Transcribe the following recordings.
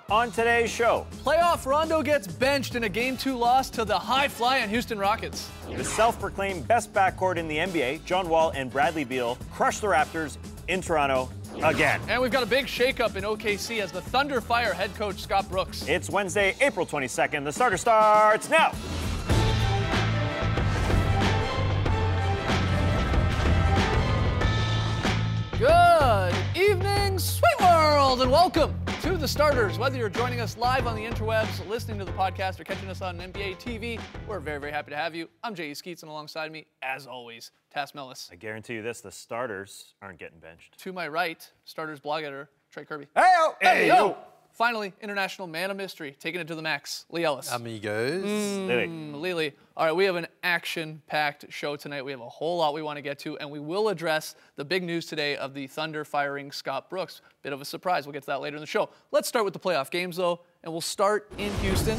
On today's show, playoff Rondo gets benched in a Game 2 loss to the high-flying Houston Rockets. The self-proclaimed best backcourt in the NBA, John Wall and Bradley Beal, crush the Raptors in Toronto again. And we've got a big shakeup in OKC as the Thunder fire head coach Scott Brooks. It's Wednesday, April 22nd. The starter starts now. Good evening, sweet world, and welcome to The Starters. Whether you're joining us live on the interwebs, listening to the podcast, or catching us on NBA TV, we're very, very happy to have you. I'm J.E. Skeets, and alongside me, as always, Tass Mellis. I guarantee you this, the starters aren't getting benched. To my right, Starters blog editor, Trey Kirby. Hey-o! Hey-o! Finally, international man of mystery, taking it to the max, Lee Ellis. Amigos. Lily. All right, we have an action-packed show tonight. We have a whole lot we want to get to, and we will address the big news today of the Thunder firing Scott Brooks. Bit of a surprise. We'll get to that later in the show. Let's start with the playoff games, though, and we'll start in Houston,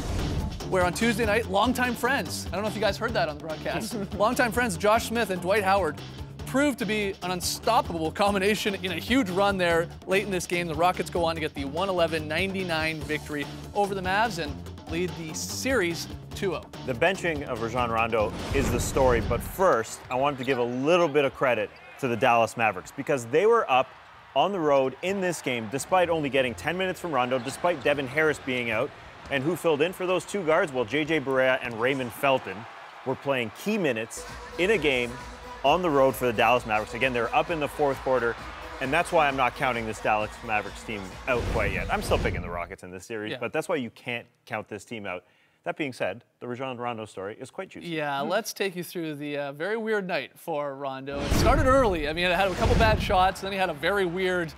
where on Tuesday night, longtime friends, I don't know if you guys heard that on the broadcast, longtime friends Josh Smith and Dwight Howard proved to be an unstoppable combination in a huge run there late in this game. The Rockets go on to get the 111-99 victory over the Mavs and lead the series 2-0. The benching of Rajon Rondo is the story, but first, I wanted to give a little bit of credit to the Dallas Mavericks because they were up on the road in this game despite only getting 10 minutes from Rondo, despite Devin Harris being out. And who filled in for those two guards? Well, J.J. Barea and Raymond Felton were playing key minutes in a game on the road for the Dallas Mavericks. Again, they're up in the fourth quarter, and that's why I'm not counting this Dallas Mavericks team out quite yet. I'm still picking the Rockets in this series, but that's why you can't count this team out. That being said, the Rajon Rondo story is quite juicy. Yeah, let's take you through the very weird night for Rondo. It started early. I mean, it had a couple bad shots, then he had a very weird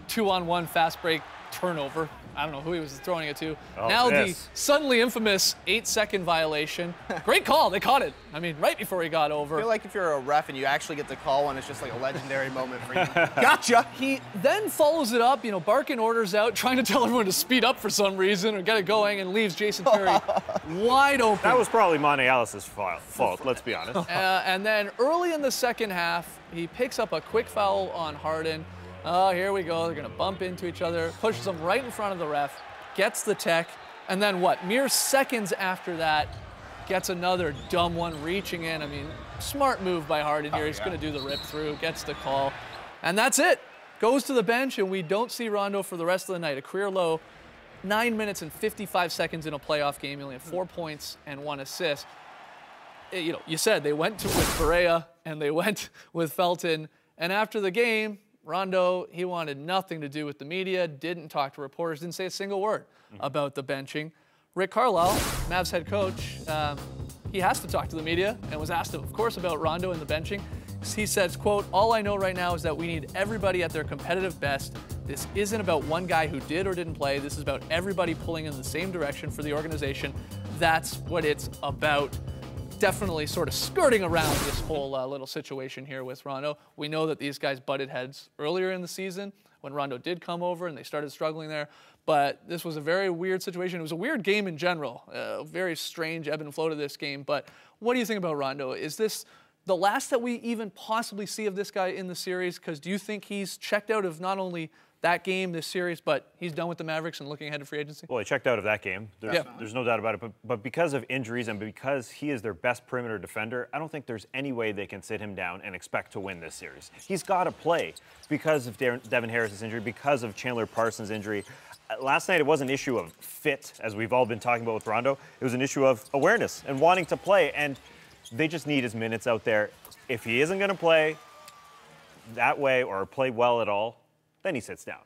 2-on-1 fast break turnover. I don't know who he was throwing it to. The suddenly infamous 8-second violation. Great call. They caught it. I mean, right before he got over. I feel like if you're a ref and you actually get the call one, it's just like a legendary moment for you. Gotcha! He then follows it up, barking orders out, trying to tell everyone to speed up for some reason or get it going, and leaves Jason Terry wide open. That was probably Monte Ellis' fault, let's be honest. And then early in the second half, he picks up a quick foul on Harden. Oh, here we go. They're going to bump into each other, pushes him right in front of the ref, gets the tech, and then what? Mere seconds after that, gets another dumb one reaching in. I mean, smart move by Harden here. He's going to do the rip through, gets the call, and that's it. Goes to the bench, and we don't see Rondo for the rest of the night. A career low, 9 minutes and 55 seconds in a playoff game. He only had 4 points and 1 assist. You said they went with Barea, and they went with Felton, and after the game, Rondo, he wanted nothing to do with the media, didn't talk to reporters, didn't say a single word about the benching. Rick Carlisle, Mavs head coach, he has to talk to the media and was asked, of course, about Rondo and the benching. He says, quote, "All I know right now is that we need everybody at their competitive best. This isn't about one guy who did or didn't play. This is about everybody pulling in the same direction for the organization. That's what it's about." Definitely sort of skirting around this whole little situation here with Rondo. We know that these guys butted heads earlier in the season when Rondo did come over and they started struggling there. But this was a very weird situation. It was a weird game in general. Very strange ebb and flow to this game. But what do you think about Rondo? Is this the last that we even possibly see of this guy in the series? Because do you think he's checked out of not only that game, this series, but he's done with the Mavericks and looking ahead to free agency? Well, he checked out of that game. There's no doubt about it. But because of injuries and because he is their best perimeter defender, I don't think there's any way they can sit him down and expect to win this series. He's got to play because of Devin Harris' injury, because of Chandler Parsons' injury. Last night, it was an issue of fit, as we've all been talking about with Rondo. It was an issue of awareness and wanting to play, and they just need his minutes out there. If he isn't going to play that way or play well at all, then he sits down.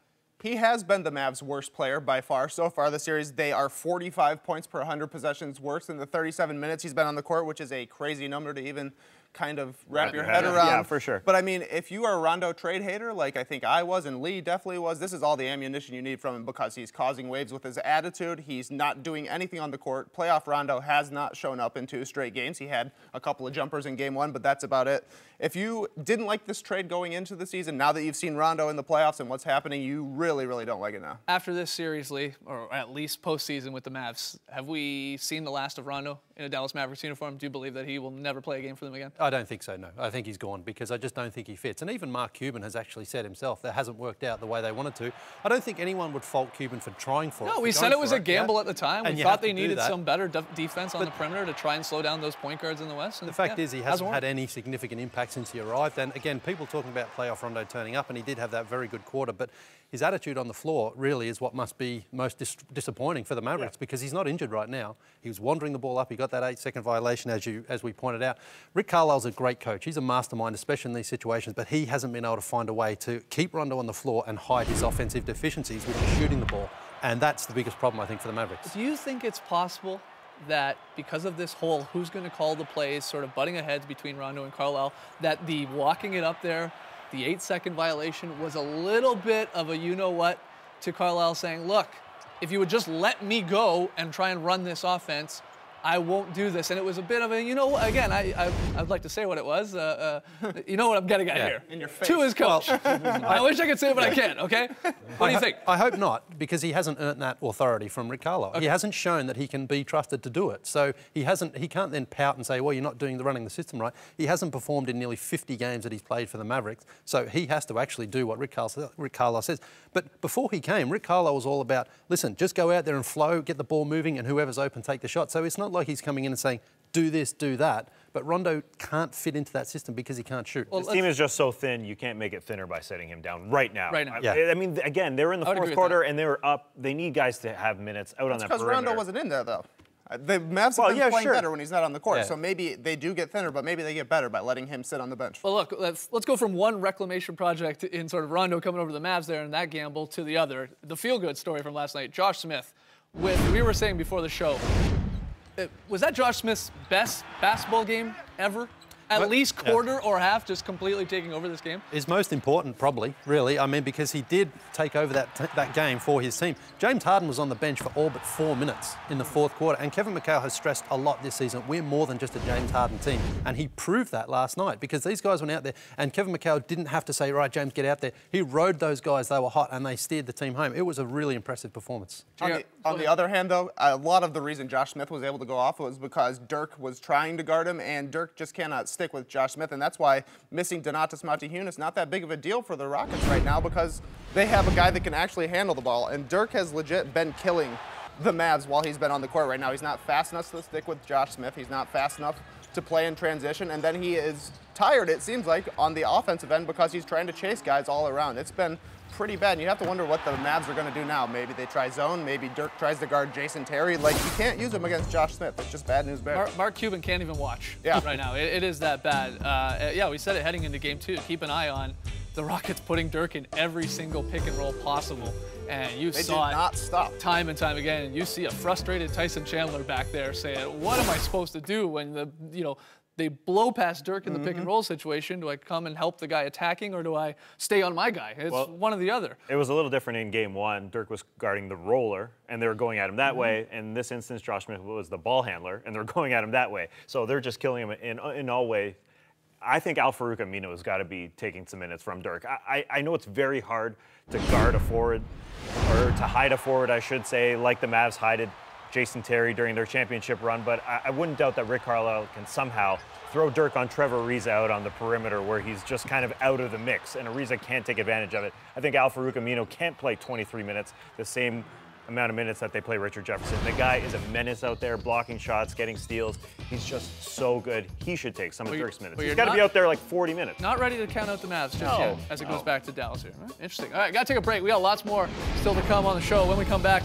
He has been the Mavs' worst player by far. So far this series, they are 45 points per 100 possessions worse than the 37 minutes he's been on the court, which is a crazy number to even kind of wrap your head around. Yeah, for sure. But I mean, if you are a Rondo trade hater, like I think I was and Lee definitely was, this is all the ammunition you need from him because he's causing waves with his attitude. He's not doing anything on the court. Playoff Rondo has not shown up in 2 straight games. He had a couple of jumpers in game 1, but that's about it. If you didn't like this trade going into the season, now that you've seen Rondo in the playoffs and what's happening, you really, really don't like it now. After this series, Lee, or at least postseason with the Mavs, have we seen the last of Rondo in a Dallas Mavericks uniform? Do you believe that he will never play a game for them again? I don't think so, no. I think he's gone because I just don't think he fits. And even Mark Cuban has actually said himself that hasn't worked out the way they wanted to. I don't think anyone would fault Cuban for trying for it. No, we said it was a gamble at the time. We thought they needed some better defense on the perimeter to try and slow down those point guards in the West. And the fact is he hasn't had any significant impact since he arrived. And again, people talking about playoff Rondo turning up, and he did have that very good quarter, but his attitude on the floor really is what must be most disappointing for the Mavericks because he's not injured right now. He was wandering the ball up. He got that 8-second violation, as we pointed out. Rick Carlisle's a great coach. He's a mastermind, especially in these situations, but he hasn't been able to find a way to keep Rondo on the floor and hide his offensive deficiencies, which is shooting the ball. And that's the biggest problem, I think, for the Mavericks. Do you think it's possible that because of this whole who's going to call the plays sort of butting ahead between Rondo and Carlisle, that the walking it up there, the 8-second violation was a little bit of a you-know-what to Carlisle saying, look, if you would just let me go and try and run this offense, I won't do this. And it was a bit of a, again, I'd like to say what it was. You know what I'm getting at here. In your face. To his coach. I wish I could say it, but I can't, okay? What do you think? I hope not, because he hasn't earned that authority from Rick Carlisle. Okay. He hasn't shown that he can be trusted to do it. So he can't then pout and say, well, you're not running the system right. He hasn't performed in nearly 50 games that he's played for the Mavericks. So he has to actually do what Rick Carlisle says. But before he came, Rick Carlisle was all about, listen, just go out there and flow, get the ball moving, and whoever's open, take the shot. So it's not like he's coming in and saying, do this, do that. But Rondo can't fit into that system because he can't shoot. Well, this team is just so thin, you can't make it thinner by setting him down right now. Right now. Yeah. I mean, again, they're in the fourth quarter and they were up. They need guys to have minutes out on that perimeter. Because Rondo wasn't in there, though. The Mavs have been playing better when he's not on the court, Yeah. so maybe they do get thinner, but maybe they get better by letting him sit on the bench. Well, look, let's go from one reclamation project in sort of Rondo coming over to the Mavs there and that gamble to the other. The feel-good story from last night, Josh Smith. We were saying before the show, was that Josh Smith's best basketball game ever? At least quarter or half, just completely taking over this game? His most important, probably, really. I mean, because he did take over that game for his team. James Harden was on the bench for all but 4 minutes in the fourth quarter. And Kevin McHale has stressed a lot this season, we're more than just a James Harden team. And he proved that last night because these guys went out there and Kevin McHale didn't have to say, right, James, get out there. He rode those guys. They were hot and they steered the team home. It was a really impressive performance. On the other hand, though, a lot of the reason Josh Smith was able to go off was because Dirk was trying to guard him, and Dirk just cannot stick with Josh Smith, and that's why missing Donatas Motiejunas not that big of a deal for the Rockets right now because they have a guy that can actually handle the ball, and Dirk has legit been killing the Mavs while he's been on the court right now. He's not fast enough to stick with Josh Smith. He's not fast enough to play in transition, and then he is tired, it seems like, on the offensive end because he's trying to chase guys all around. It's been pretty bad, and you have to wonder what the Mavs are going to do now. Maybe they try zone, maybe Dirk tries to guard Jason Terry. Like, you can't use him against Josh Smith. It's just bad news bears. Mark Cuban can't even watch right now. It is that bad. Yeah, we said it heading into game 2. Keep an eye on the Rockets putting Dirk in every single pick and roll possible. And you saw it not stop. Time and time again. And you see a frustrated Tyson Chandler back there saying, what am I supposed to do when they blow past Dirk in the pick and roll situation? Do I come and help the guy attacking, or do I stay on my guy? It's one or the other. It was a litall different in game 1. Dirk was guarding the roller, and they were going at him that way. In this instance, Josh Smith was the ball handler, and they're going at him that way. So they're just killing him in all ways. I think Al-Farouq Aminu has got to be taking some minutes from Dirk. I know it's very hard to guard a forward, or to hide a forward, I should say, like the Mavs hided Jason Terry during their championship run, but I wouldn't doubt that Rick Carlisle can somehow throw Dirk on Trevor Ariza out on the perimeter where he's just kind of out of the mix, and Ariza can't take advantage of it. I think Al-Farouq Aminu can't play 23 minutes, the same amount of minutes that they play Richard Jefferson. The guy is a menace out there, blocking shots, getting steals. He's just so good. He should take some of Dirk's minutes. He's got to be out there like 40 minutes. Not ready to count out the Mavs just yet as it goes back to Dallas here. Interesting. All right, got to take a break. We got lots more still to come on the show. When we come back,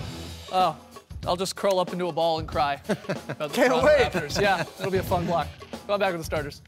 I'll just curl up into a ball and cry about the Toronto Raptors. Yeah, it'll be a fun block. Going back with the starters.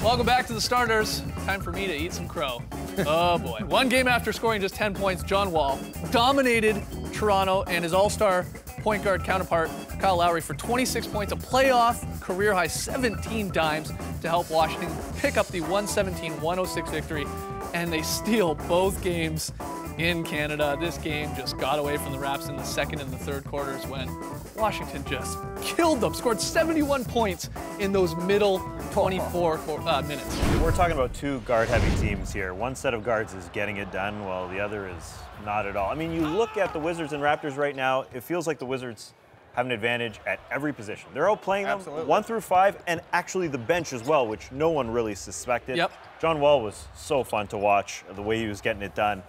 Welcome back to the starters. Time for me to eat some crow. Oh boy. One game after scoring just 10 points, John Wall dominated Toronto and his all-star point guard counterpart, Kyle Lowry, for 26 points, a playoff career-high 17 dimes to help Washington pick up the 117-106 victory. And they steal both games in Canada. This game just got away from the Raps in the second and the third quarters when Washington just killed them, scored 71 points in those middle 24 minutes. We're talking about two guard-heavy teams here. One set of guards is getting it done, while the other is not at all. I mean, you look at the Wizards and Raptors right now, it feels like the Wizards have an advantage at every position. They're outplaying them 1 through 5, and actually the bench as well, which no one really suspected. Yep. John Wall was so fun to watch, the way he was getting it done.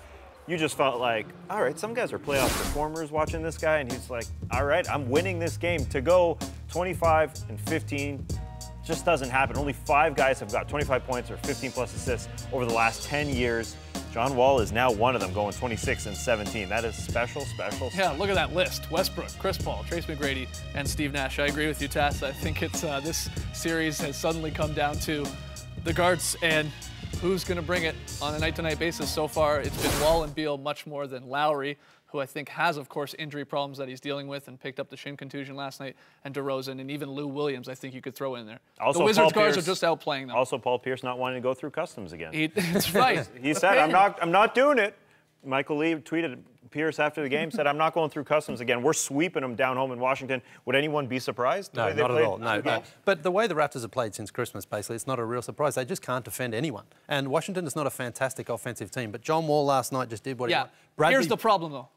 You just felt like, all right, some guys are playoff performers watching this guy, and he's like, all right, I'm winning this game. To go 25 and 15 just doesn't happen. Only 5 guys have got 25 points or 15 plus assists over the last 10 years. John Wall is now one of them, going 26 and 17. That is special, special. Yeah, look at that list. Westbrook, Chris Paul, Trace McGrady, and Steve Nash. I agree with you, Tass. I think it's this series has suddenly come down to the guards and who's going to bring it on a night-to-night basis. So far, it's been Wall and Beal much more than Lowry, who I think has, of course, injury problems that he's dealing with and picked up the shin contusion last night, and DeRozan, and even Lou Williams, I think you could throw in there. Also, the Wizards Paul guards Pierce, are just outplaying them. Also, Paul Pierce not wanting to go through customs again. That's right. He said, I'm not doing it. Michael Lee tweeted Pierce after the game, said, I'm not going through customs again. We're sweeping them down home in Washington. Would anyone be surprised? No, not at all. No. But the way the Raptors have played since Christmas, basically, it's not a real surprise. They just can't defend anyone. And Washington is not a fantastic offensive team. But John Wall last night just did what he wanted. Here's the problem, though.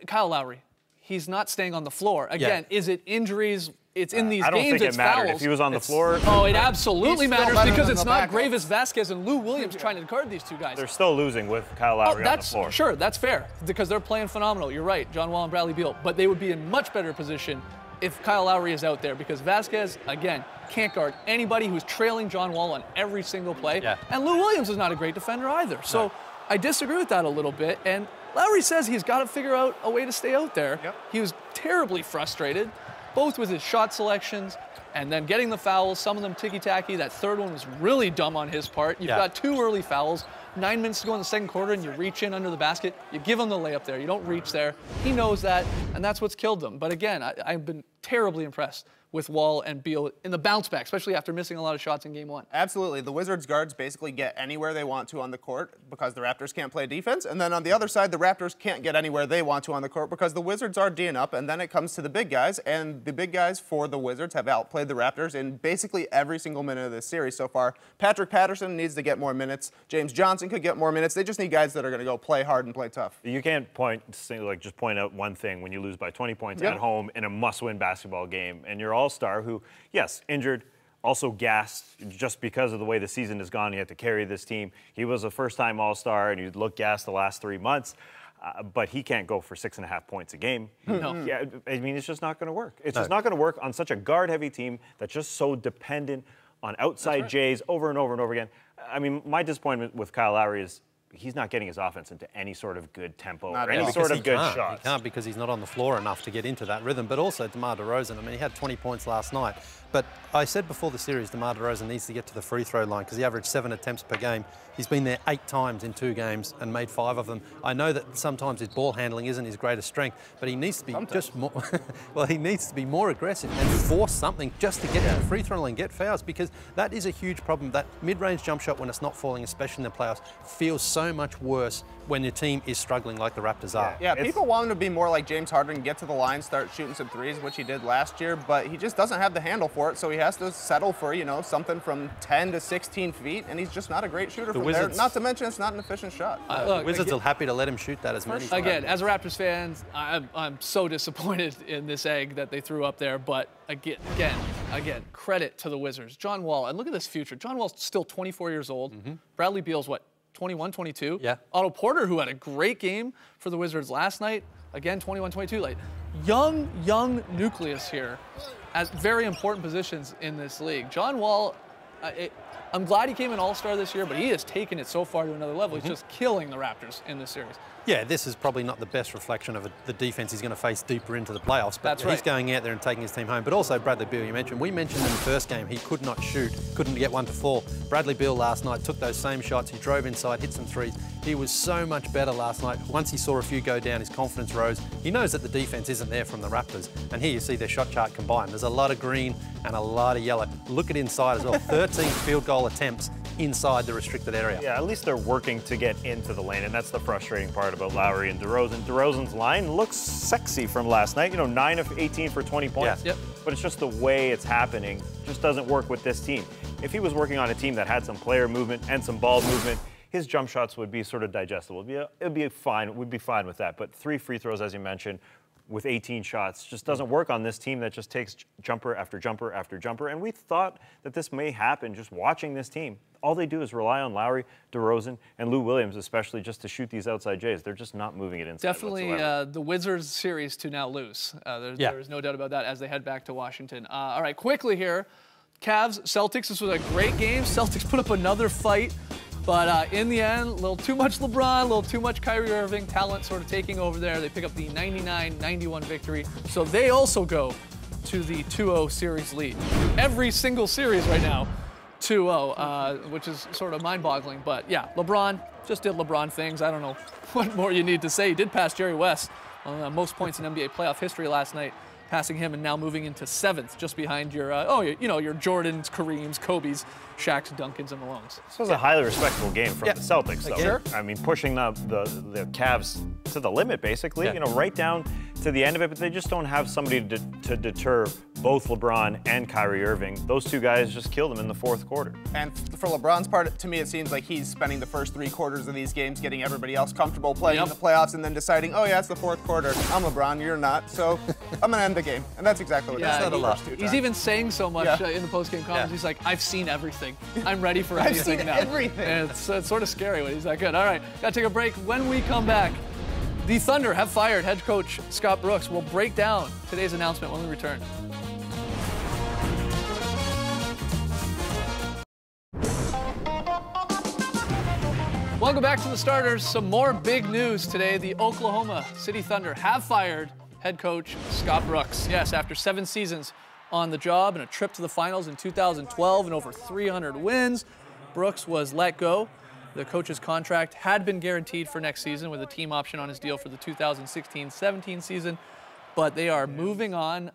Kyle Lowry, he's not staying on the floor. Again, is it injuries? It's in these games, it's fouls. I don't think it mattered. If he was on the floor. Oh, it absolutely matters because it's not Gravis Vasquez and Lou Williams trying to guard these two guys. They're still losing with Kyle Lowry on the floor. Sure, that's fair because they're playing phenomenal. You're right, John Wall and Bradley Beal. But they would be in much better position if Kyle Lowry is out there because Vasquez, again, can't guard anybody who's trailing John Wall on every single play. Yeah. And Lou Williams is not a great defender either. So I disagree with that a little bit. And Lowry says he's got to figure out a way to stay out there. Yep. He was terribly frustrated, both with his shot selections and then getting the fouls, some of them ticky-tacky. That third one was really dumb on his part. You've got 2 early fouls, 9 minutes to go in the second quarter, and you reach in under the basket. You give him the layup there. You don't reach there. He knows that, and that's what's killed him. But again, I've been terribly impressed with Wall and Beal in the bounce back, especially after missing a lot of shots in game 1. Absolutely. The Wizards guards basically get anywhere they want to on the court because the Raptors can't play defense. And then on the other side, the Raptors can't get anywhere they want to on the court because the Wizards are D'ing up. And then it comes to the big guys. And the big guys for the Wizards have outplayed the Raptors in basically every single minute of this series so far. Patrick Patterson needs to get more minutes. James Johnson could get more minutes. They just need guys that are going to go play hard and play tough. You can't just point out one thing when you lose by 20 points at home in a must-win basketball game. And your all-star who, yes, injured, also gassed just because of the way the season has gone. He had to carry this team. He was a first-time all-star, and he looked gassed the last 3 months. But he can't go for 6.5 points a game. No. Yeah, I mean, it's just not going to work. It's just not going to work on such a guard-heavy team that's just so dependent on outside Jays over and over and over again. I mean, my disappointment with Kyle Lowry is he's not getting his offense into any sort of good tempo or any sort of good shots. He can't because he's not on the floor enough to get into that rhythm. But also DeMar DeRozan, I mean, he had 20 points last night. But I said before the series, DeMar DeRozan needs to get to the free throw line because he averaged 7 attempts per game. He's been there 8 times in 2 games and made 5 of them. I know that sometimes his ball handling isn't his greatest strength, but he needs to be just more, well, he needs to be more aggressive and force something just to get to the free throw line and get fouls because that is a huge problem. That mid-range jump shot, when it's not falling, especially in the playoffs, feels so much worse when your team is struggling like the Raptors are. Yeah, people want him to be more like James Harden, get to the line, start shooting some threes, which he did last year, but he just doesn't have the handle for it, so he has to settle for, you know, something from 10 to 16 feet, and he's just not a great shooter from there. Not to mention it's not an efficient shot. The Wizards are happy to let him shoot that as many times. Again, as a Raptors fan, I'm so disappointed in this egg that they threw up there, but again, credit to the Wizards. John Wall, and look at this future. John Wall's still 24 years old. Bradley Beal's what, 21, 22? Yeah. Otto Porter, who had a great game for the Wizards last night, again, 21, 22. Like, young nucleus here at very important positions in this league. John Wall, I'm glad he came an all-star this year, but he has taken it so far to another level. He's just killing the Raptors in this series. Yeah, this is probably not the best reflection of the defense he's going to face deeper into the playoffs, but he's going out there and taking his team home. But also Bradley Beal, we mentioned in the first game he could not shoot, couldn't get one to fall. Bradley Beal last night took those same shots, he drove inside, hit some threes. He was so much better last night. Once he saw a few go down, his confidence rose. He knows that the defense isn't there from the Raptors. And here you see their shot chart combined. There's a lot of green and a lot of yellow. Look at inside as well, 13 field goal attempts. inside the restricted area. Yeah, at least they're working to get into the lane, and that's the frustrating part about Lowry and DeRozan. DeRozan's line looks sexy from last night. 9 of 18 for 20 points. Yeah. Yep. But it's just the way it's happening just doesn't work with this team. If he was working on a team that had some player movement and some ball movement, his jump shots would be sort of digestible. It'd be fine. We'd be fine with that. But 3 free throws, as you mentioned, with 18 shots just doesn't work on this team that just takes jumper after jumper after jumper. And we thought that this may happen just watching this team. All they do is rely on Lowry, DeRozan, and Lou Williams, especially just to shoot these outside J's. They're just not moving it inside Definitely whatsoever. the Wizards series to now lose. There's no doubt about that as they head back to Washington. All right, quickly here. Cavs, Celtics, this was a great game. Celtics put up another fight. But in the end, a little too much LeBron, a little too much Kyrie Irving, talent sort of taking over there. They pick up the 99-91 victory. So they also go to the 2-0 series lead. Every single series right now, 2-0, which is sort of mind-boggling. But yeah, LeBron just did LeBron things. I don't know what more you need to say. He did pass Jerry West on the most points in NBA playoff history last night, passing him and now moving into 7th, just behind your, your Jordans, Kareems, Kobe's, Shaq's, Duncans, and Malones. This was a highly respectable game from the Celtics, though. Sure. I mean, pushing the Cavs to the limit, basically, right down to the end of it, but they just don't have somebody to deter both LeBron and Kyrie Irving. Those two guys just killed them in the 4th quarter. And for LeBron's part, to me, it seems like he's spending the first 3 quarters of these games getting everybody else comfortable playing in the playoffs and then deciding, oh yeah, it's the 4th quarter. I'm LeBron, you're not, so I'm going to end the game. And that's exactly what he's even saying so much in the post-game comments. He's like, I've seen everything. I'm ready for anything now. Everything. And it's sort of scary when he's that good. All right, got to take a break. When we come back, the Thunder have fired head coach Scott Brooks. We'll break down today's announcement when we return. Welcome back to the Starters. Some more big news today. The Oklahoma City Thunder have fired head coach Scott Brooks. Yes, after 7 seasons on the job and a trip to the finals in 2012 and over 300 wins, Brooks was let go. The coach's contract had been guaranteed for next season with a team option on his deal for the 2016-17 season, but they are moving on.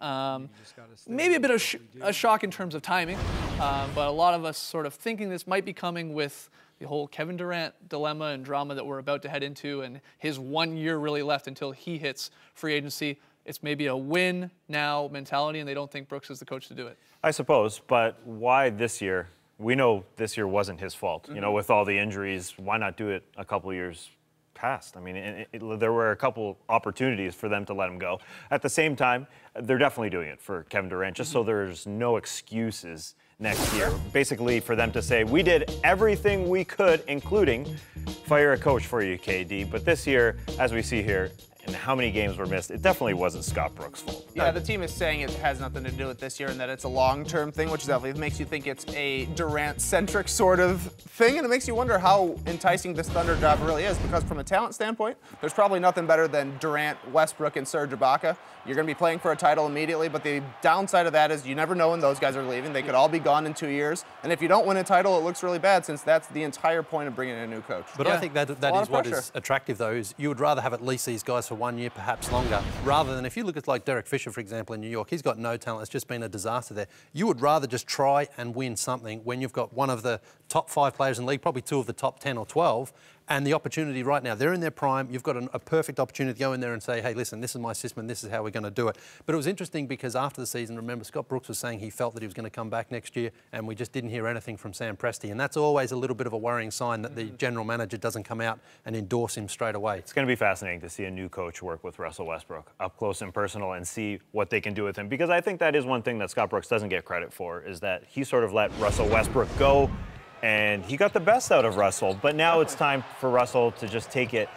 Maybe a bit of a shock in terms of timing, but a lot of us sort of thinking this might be coming with the whole Kevin Durant dilemma and drama that we're about to head into and his 1 year really left until he hits free agency. It's maybe a win now mentality, and they don't think Brooks is the coach to do it. I suppose, but why this year? We know this year wasn't his fault. With all the injuries, why not do it a couple of years past? I mean, there were a couple opportunities for them to let him go. At the same time, they're definitely doing it for Kevin Durant, just so there's no excuses next year. Basically, for them to say, we did everything we could, including fire a coach for you, KD. But this year, as we see here, and how many games were missed, it definitely wasn't Scott Brooks' fault. Yeah, the team is saying it has nothing to do with this year and that it's a long-term thing, which definitely makes you think it's a Durant-centric sort of thing, and it makes you wonder how enticing this Thunder job really is, because from a talent standpoint, there's probably nothing better than Durant, Westbrook, and Serge Ibaka. You're going to be playing for a title immediately, but the downside of that is you never know when those guys are leaving. They could all be gone in 2 years, and if you don't win a title, it looks really bad, since that's the entire point of bringing in a new coach. But I think that is what is attractive, though, is you would rather have at least these guys for 1 year, perhaps longer, rather than if you look at like Derek Fisher, for example, in New York, he's got no talent. It's just been a disaster there. You would rather just try and win something when you've got one of the top 5 players in the league, probably 2 of the top 10 or 12, and the opportunity right now, they're in their prime. You've got a perfect opportunity to go in there and say, hey, listen, this is my system and this is how we're going to do it. But it was interesting because after the season, remember, Scott Brooks was saying he felt that he was going to come back next year, and we just didn't hear anything from Sam Presti. And that's always a little bit of a worrying sign that the general manager doesn't come out and endorse him straight away. It's going to be fascinating to see a new coach work with Russell Westbrook up close and personal and see what they can do with him. Because I think that is one thing that Scott Brooks doesn't get credit for, is that he sort of let Russell Westbrook go, and he got the best out of Russell. But now it's time for Russell to just take it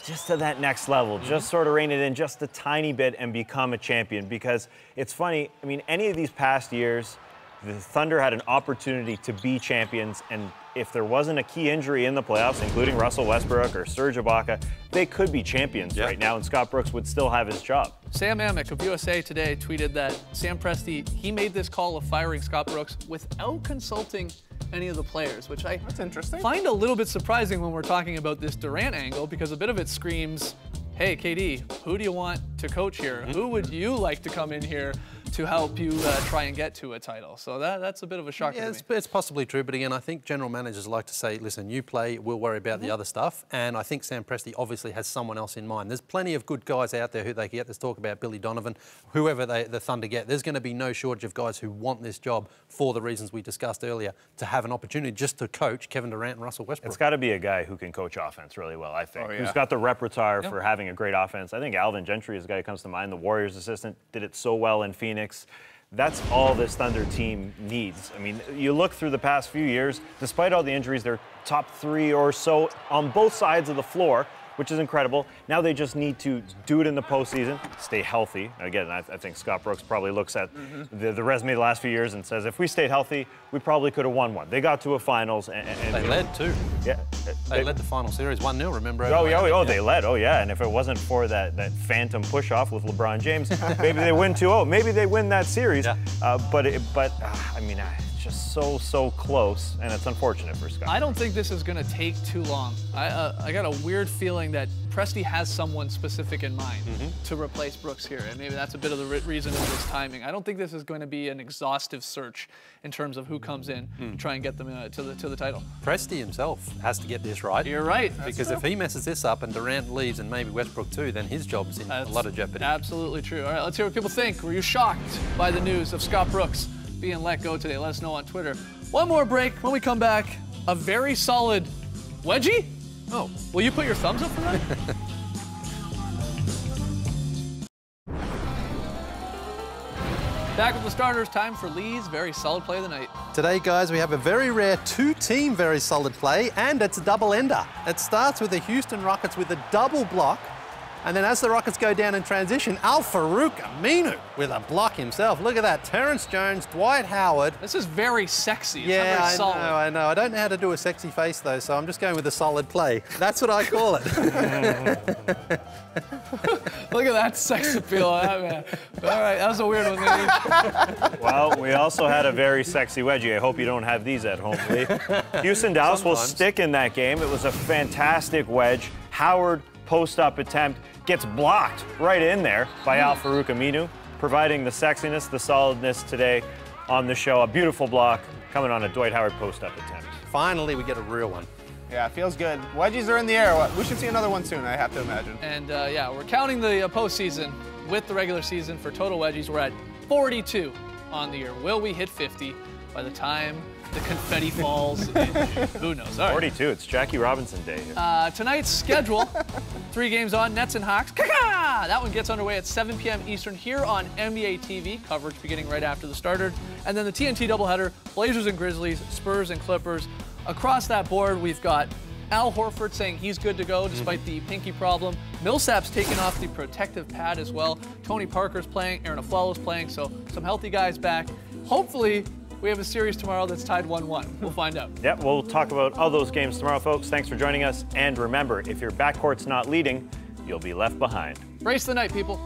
just to that next level, just sort of rein it in just a tiny bit and become a champion. Because it's funny, I mean, any of these past years, the Thunder had an opportunity to be champions, and if there wasn't a key injury in the playoffs, including Russell Westbrook or Serge Ibaka, they could be champions right now, and Scott Brooks would still have his job. Sam Amick of USA Today tweeted that Sam Presti, he made this call of firing Scott Brooks without consulting any of the players, which I find a little bit surprising when we're talking about this Durant angle, because a bit of it screams, hey, KD, who do you want to coach here? Who would you like to come in here to help you try and get to a title. So that's a bit of a shocker to me. It's possibly true, but again, I think general managers like to say, listen, you play, we'll worry about the other stuff. And I think Sam Presti obviously has someone else in mind. There's plenty of good guys out there who they get. There's talk about Billy Donovan, whoever the Thunder get. There's going to be no shortage of guys who want this job for the reasons we discussed earlier, to have an opportunity just to coach Kevin Durant and Russell Westbrook. It's got to be a guy who can coach offense really well, I think. Oh, yeah. Who's got the repertoire for having a great offense. I think Alvin Gentry is a guy who comes to mind. The Warriors assistant did it so well in Phoenix. That's all this Thunder team needs. I mean, you look through the past few years, despite all the injuries, they're top 3 or so on both sides of the floor, which is incredible. Now they just need to do it in the postseason, stay healthy. Again, I think Scott Brooks probably looks at the resume the last few years and says, if we stayed healthy, we probably could have won one. They got to a finals. And They led too. Yeah. They led the final series 1-0, remember? They led. Oh, yeah. And if it wasn't for that phantom push-off with LeBron James, maybe they win 2-0. Maybe they win that series. Yeah. I mean, it's just so close, and it's unfortunate for Scott. I don't think this is going to take too long. I got a weird feeling that Presti has someone specific in mind to replace Brooks here, and maybe that's a bit of the reason of this timing. I don't think this is going to be an exhaustive search in terms of who comes in to try and get them to the title. Presti himself has to get this right. You're right. Because if he messes this up and Durant leaves and maybe Westbrook too, then his job's in a lot of jeopardy. Absolutely true. All right, let's hear what people think. Were you shocked by the news of Scott Brooks being let go today? Let us know on Twitter. One more break. When we come back, a very solid wedgie? Oh, will you put your thumbs up for that? Back with the starters, time for Lee's very solid play of the night. Today, guys, we have a very rare two-team very solid play, and it's a double-ender. It starts with the Houston Rockets with a double block, and then as the Rockets go down in transition, Al-Farouq Aminu with a block himself. Look at that, Terrence Jones, Dwight Howard. This is very sexy. It's Yeah, not very solid. I know. I don't know how to do a sexy face, though, so I'm just going with a solid play. That's what I call it. Look at that sex appeal on that, man. All right, that was a weird one, Lee. Well, we also had a very sexy wedgie. I hope you don't have these at home, Lee. Houston Dallas will stick in that game. It was a fantastic wedge. Howard post-up attempt gets blocked right in there by Al-Farouq Aminu, providing the sexiness, the solidness today on the show. A beautiful block coming on a Dwight Howard post-up attempt. Finally, we get a real one. Yeah, it feels good. Wedgies are in the air. We should see another one soon, I have to imagine. And yeah, we're counting the postseason with the regular season for total wedgies. We're at 42 on the year. Will we hit 50 by the time the confetti falls? Who knows? All right. 42, it's Jackie Robinson Day here. Tonight's schedule, 3 games on, Nets and Hawks. Kaka! That one gets underway at 7 p.m. Eastern here on NBA TV. Coverage beginning right after the starter. And then the TNT doubleheader, Blazers and Grizzlies, Spurs and Clippers. Across that board, we've got Al Horford saying he's good to go despite the pinky problem. Millsap's taking off the protective pad as well. Tony Parker's playing, Aaron Aflalo's playing, so some healthy guys back. Hopefully, we have a series tomorrow that's tied 1-1. We'll find out. Yep, we'll talk about all those games tomorrow, folks. Thanks for joining us. And remember, if your backcourt's not leading, you'll be left behind. Brace the night, people.